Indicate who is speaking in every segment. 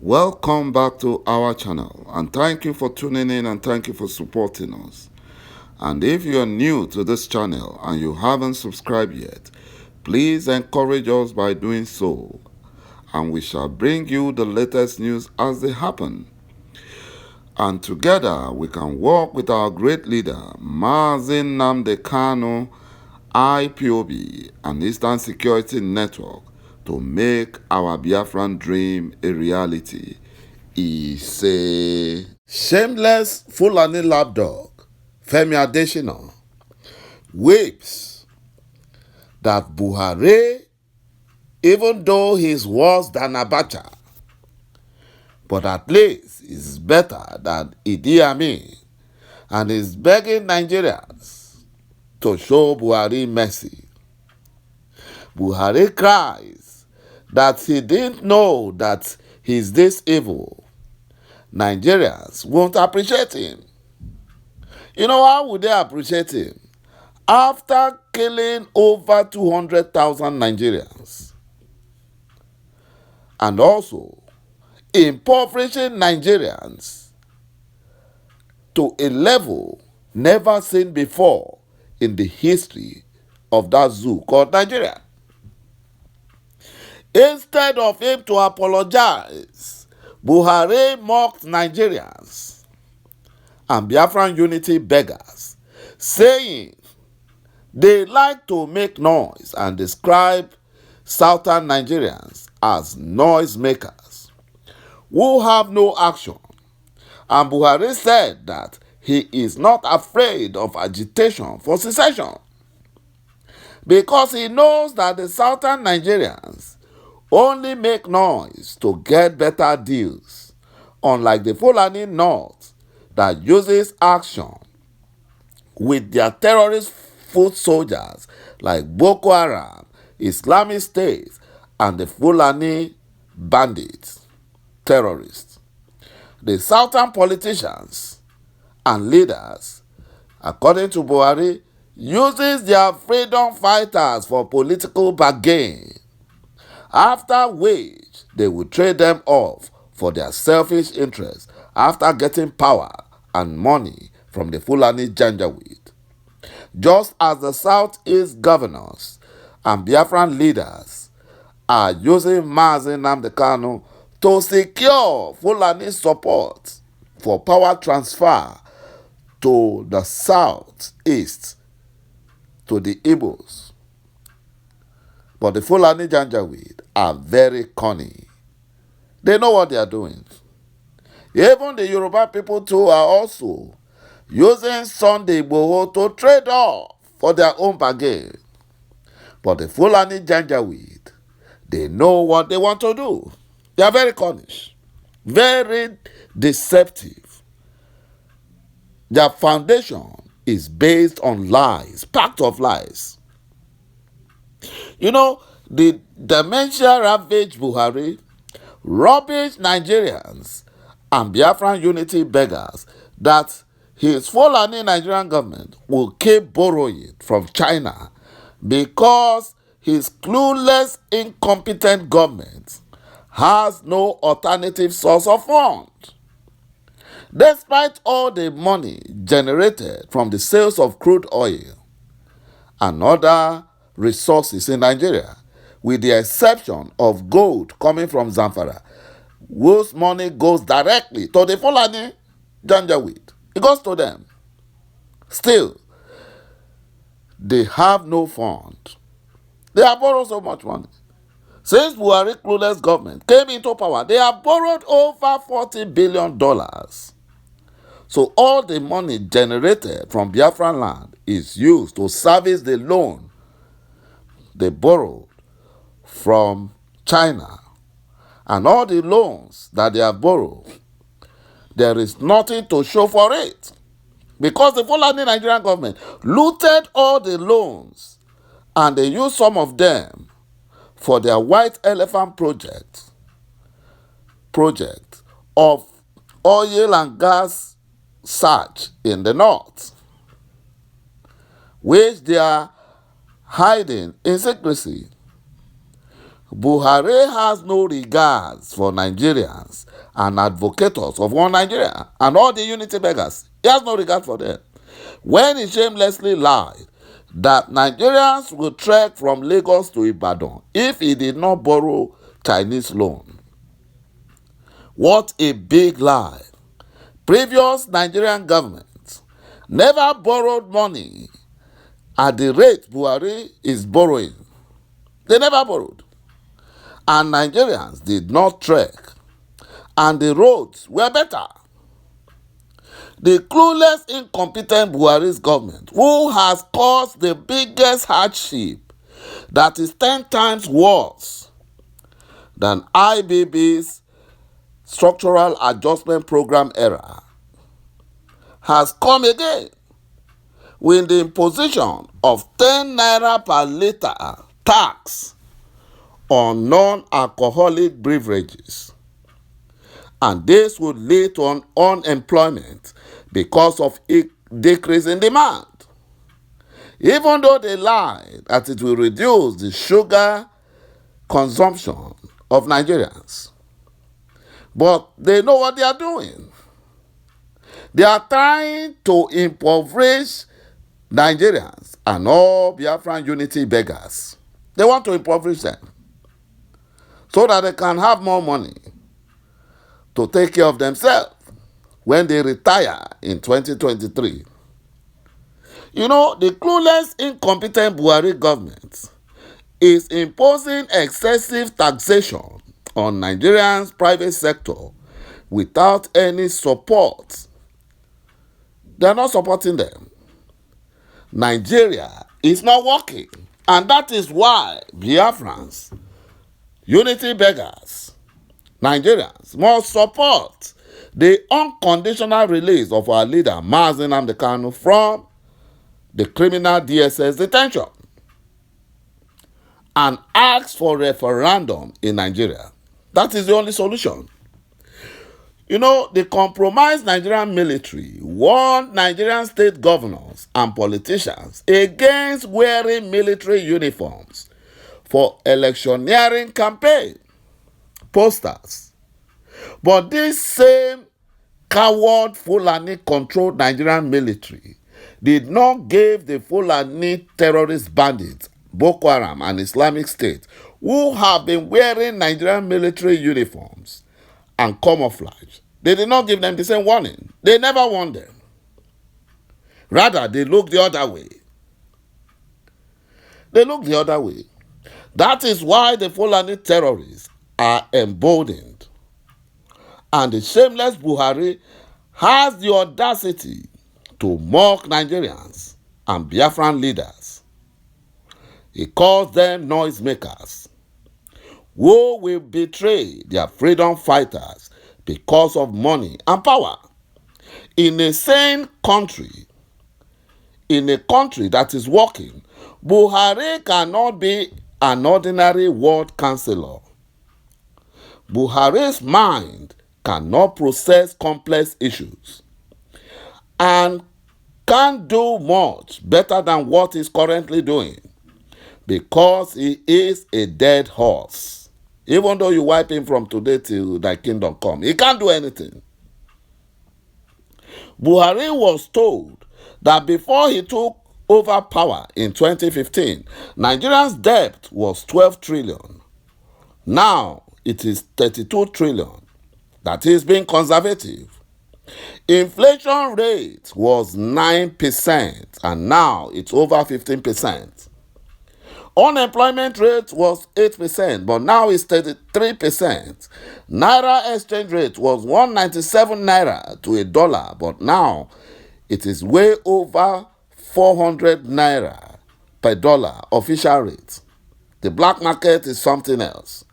Speaker 1: Welcome back to our channel, and thank you for tuning in and thank you for supporting us. And if you are new to this channel and you haven't subscribed yet, please encourage us by doing so, and we shall bring you the latest news as they happen. And together we can work with our great leader, Mazi Nnamdi Kanu, IPOB, and Eastern Security Network, to make our Biafran dream a reality. He say, shameless Fulani lapdog, Femi Adesina, weeps that Buhari, even though he's worse than Abacha, but at least is better than Idi Amin, and is begging Nigerians to show Buhari mercy. Buhari cries that he didn't know that he's this evil. Nigerians won't appreciate him. You know, how would they appreciate him? After killing over 200,000 Nigerians and also impoverishing Nigerians to a level never seen before in the history of that zoo called Nigeria. Instead of him to apologize, Buhari mocked Nigerians and Biafran unity beggars, saying they like to make noise and describe southern Nigerians as noise makers who have no action. And Buhari said that he is not afraid of agitation for secession because he knows that the southern Nigerians only make noise to get better deals, unlike the Fulani North that uses action with their terrorist foot soldiers like Boko Haram, Islamic State, and the Fulani bandits, terrorists. The southern politicians and leaders, according to Buhari, uses their freedom fighters for political bargain, after which they will trade them off for their selfish interests after getting power and money from the Fulani Janjaweed. Just as the Southeast governors and Biafran leaders are using Mazi Nnamdi Kanu to secure Fulani support for power transfer to the Southeast, to the Igbos. But the Fulani Janjaweed are very cunning. They know what they are doing. Even the Yoruba people too are also using Sunday Igboho to trade off for their own bargain. But the Fulani Janjaweed, they know what they want to do. They are very cunning, very deceptive. Their foundation is based on lies, packed of lies. You know, the dementia-ravaged Buhari rubbish Nigerians and Biafran unity beggars that his Fulani Nigerian government will keep borrowing from China because his clueless, incompetent government has no alternative source of funds. Despite all the money generated from the sales of crude oil and other resources in Nigeria, with the exception of gold coming from Zamfara, whose money goes directly to the Fulani Janjaweed. It goes to them. Still, they have no fund. They have borrowed so much money. Since Buhari clueless government came into power, they have borrowed over $40 billion. So all the money generated from Biafran land is used to service the loan they borrowed from China. And all the loans that they have borrowed, there is nothing to show for it. Because the Fulani Nigerian government looted all the loans and they used some of them for their White Elephant project of oil and gas search in the north, which they are hiding in secrecy. Buhari has no regards for Nigerians and advocates of one Nigeria and all the unity beggars. He has no regard for them. When he shamelessly lied that Nigerians would trek from Lagos to Ibadan if he did not borrow Chinese loan. What a big lie. Previous Nigerian governments never borrowed money at the rate Buhari is borrowing. They never borrowed. And Nigerians did not trek. And the roads were better. The clueless, incompetent Buhari's government, who has caused the biggest hardship that is 10 times worse than IBB's Structural Adjustment Program era, has come again with the imposition of 10 naira per litre tax on non-alcoholic beverages. And this would lead to unemployment because of a decrease in demand. Even though they lie that it will reduce the sugar consumption of Nigerians. But they know what they are doing. They are trying to impoverish Nigerians and all Biafran unity beggars. They want to impoverish them so that they can have more money to take care of themselves when they retire in 2023. You know, the clueless, incompetent Buhari government is imposing excessive taxation on Nigerians' private sector without any support. They are not supporting them. Nigeria is not working. And that is why Biafrans, unity beggars, Nigerians must support the unconditional release of our leader, Mazi Nnamdi Kanu, from the criminal DSS detention and ask for referendum in Nigeria. That is the only solution. You know, the compromised Nigerian military warned Nigerian state governors and politicians against wearing military uniforms for electioneering campaign posters. But this same coward Fulani-controlled Nigerian military did not give the Fulani terrorist bandits, Boko Haram and Islamic State, who have been wearing Nigerian military uniforms and camouflage, they did not give them the same warning. They never warned them. Rather, they looked the other way. They looked the other way. That is why the Fulani terrorists are emboldened. And the shameless Buhari has the audacity to mock Nigerians and Biafran leaders. He calls them noisemakers who will betray their freedom fighters because of money and power. In a sane country, in a country that is working, Buhari cannot be an ordinary ward councillor. Buhari's mind cannot process complex issues and can't do much better than what he's currently doing because he is a dead horse. Even though you wipe him from today till thy kingdom come, he can't do anything. Buhari was told that before he took over power in 2015, Nigeria's debt was 12 trillion. Now it is 32 trillion. That is being conservative. Inflation rate was 9% and now it's over 15%. Unemployment rate was 8%, but now it's 33%. Naira exchange rate was 197 naira to a dollar, but now it is way over 400 naira per dollar official rate. The black market is something else.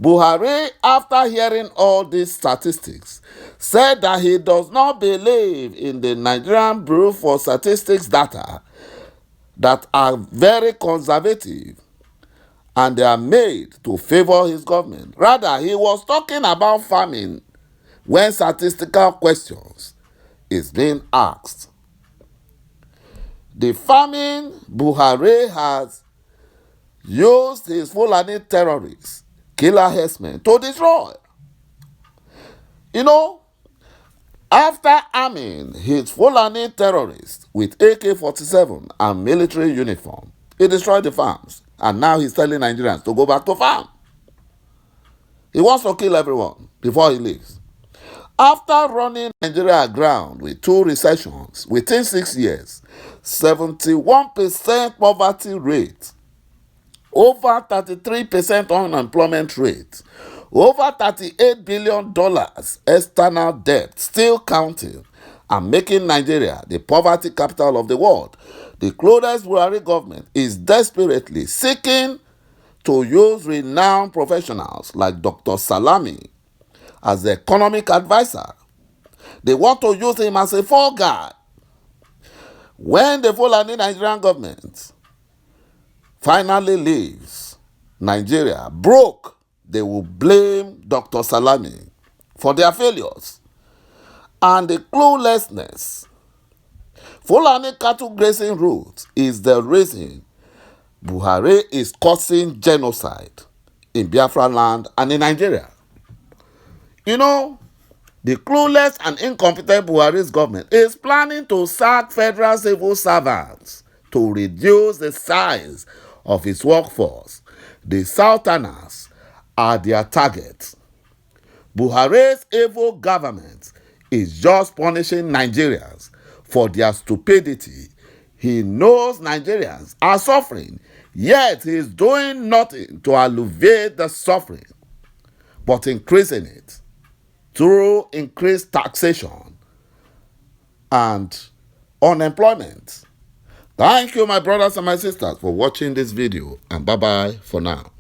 Speaker 1: Buhari, after hearing all these statistics, said that he does not believe in the Nigerian Bureau for Statistics data that are very conservative and they are made to favor his government. Rather, he was talking about farming when statistical questions is being asked. The farming Buhari has used his Fulani terrorists killer herdsmen to destroy. You know, after arming his Fulani terrorists with AK-47 and military uniform, he destroyed the farms. And now he's telling Nigerians to go back to farm. He wants to kill everyone before he leaves. After running Nigeria aground with 2 recessions within 6 years, 71% poverty rate, over 33% unemployment rate, over $38 billion external debt still counting, and making Nigeria the poverty capital of the world, the closest BUHARI government is desperately seeking to use renowned professionals like Dr. Salami as the economic advisor. They want to use him as a fall guy. When the Fulani Nigerian government finally leaves Nigeria broke, they will blame Dr. Salami for their failures and the cluelessness. Fulani cattle grazing route is the reason BUHARI is causing genocide in Biafra land and in Nigeria. You know, the clueless and incompetent BUHARI's government is planning to sack federal civil servants to reduce the size of its workforce. The Southerners are their target. BUHARI's evil government is just punishing Nigerians for their stupidity. He knows Nigerians are suffering, yet he is doing nothing to alleviate the suffering, but increasing it through increased taxation and unemployment. Thank you, my brothers and my sisters, for watching this video, and bye-bye for now.